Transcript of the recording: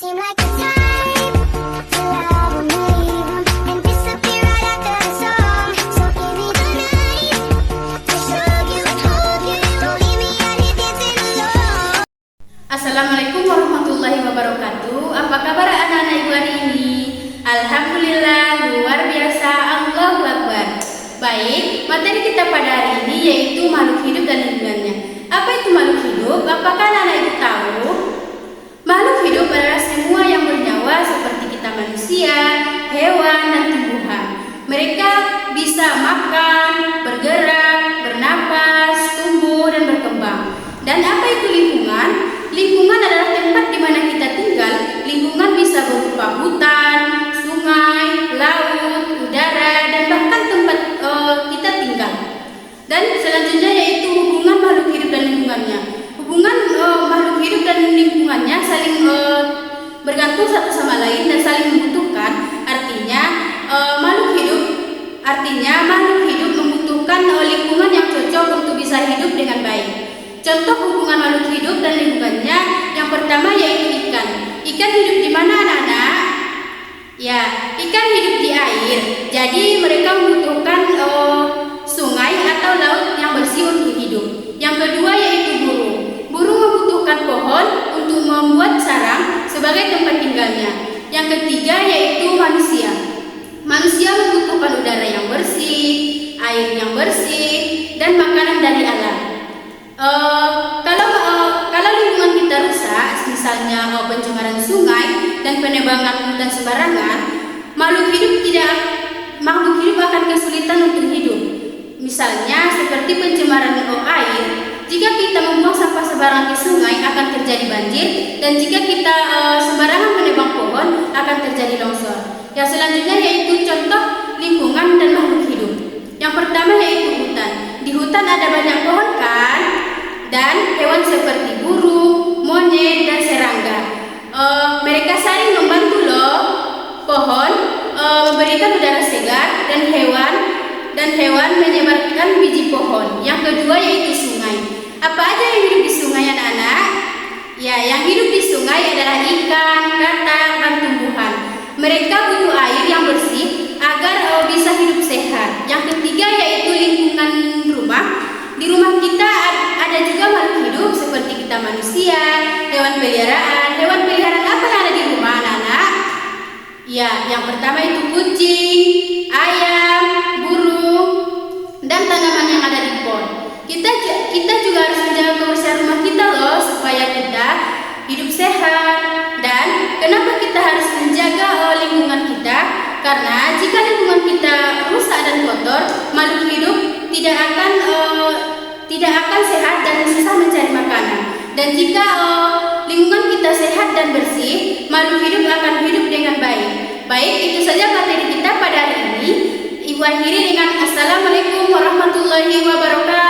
seem like the time to love and leave 'em and disappear right after the song. So give me the night to show you and hold you. Don't leave me out here dancing alone. Assalamualaikum warahmatullahi wabarakatuh. Apa kabar anak-anak ibu hari ini? Alhamdulillah, luar biasa, Allahu Akbar. Baik, materi kita pada hari ini yaitu makhluk hidup dan lingkungannya. Apa itu makhluk hidup? Apakah anak-anak ibu tahu? Makhluk hidup adalah semua yang bernyawa seperti kita manusia, hewan, dan tumbuhan. Mereka bisa makan, bergerak, bernapas, tumbuh, dan berkembang. Dan apa itu lingkungan? Lingkungan adalah tempat di mana kita tinggal. Lingkungan bisa berupa hutan, sungai, laut, udara, dan bahkan tempat kita tinggal. Dan selanjutnya yaitu hubungan makhluk hidup dan lingkungannya. Hubungan makhluk hidup dan lingkungannya saling bergantung satu sama lain dan saling membutuhkan. Artinya makhluk hidup membutuhkan lingkungan yang cocok untuk bisa hidup dengan baik. Contoh hubungan makhluk hidup dan lingkungannya, yang pertama yaitu ikan. Ikan hidup di mana, anak-anak? Ya, ikan hidup di air. Jadi mereka membutuhkan sungai atau laut yang bersih untuk hidup. Yang kedua yaitu burung. Burung membutuhkan pohon untuk membuat sarang sebagai tempat tinggalnya. Yang ketiga yaitu manusia. Manusia membutuhkan udara yang bersih, air yang bersih, dan makanan dari alam. Kalau lingkungan kita rusak, misalnya pencemaran sungai dan penebangan hutan sembarangan, makhluk hidup akan kesulitan untuk hidup. Misalnya seperti pencemaran air, jika kita membuang sampah sembarangan di sungai akan terjadi banjir, dan jika kita sembarangan menebang pohon akan terjadi longsor. Yang selanjutnya yaitu contoh lingkungan dan makhluk hidup. Yang pertama yaitu hutan. Di hutan ada banyak pohon kan? Dan hewan seperti burung, monyet, dan serangga. Mereka saling membantu loh. Pohon memberikan udara segar dan hewan menyebarkan biji pohon. Yang kedua yaitu sungai. Apa aja yang hidup di sungai, anak-anak? Ya, yang hidup di sungai adalah ikan, katak, dan tumbuhan. Mereka butuh air yang bersih agar bisa hidup sehat. Yang ketiga yaitu lingkungan rumah. Di rumah kita ada juga makhluk hidup seperti kita manusia, hewan peliharaan. Hewan peliharaan apa yang ada di rumah, anak-anak? Ya, yang pertama itu kucing, ayam, burung, dan tanaman yang ada di pot. Kita juga harus menjaga kebersihan rumah kita loh, supaya kita hidup sehat. Dan kenapa kita harus menjaga lingkungan kita? Karena jika lingkungan kita rusak dan kotor, makhluk hidup tidak akan sehat dan susah mencari makanan. Dan jika lingkungan kita sehat dan bersih, makhluk hidup akan hidup dengan baik. Baik, itu saja materi kita pada hari ini. Ibu akhiri dengan Assalamualaikum warahmatullahi wabarakatuh.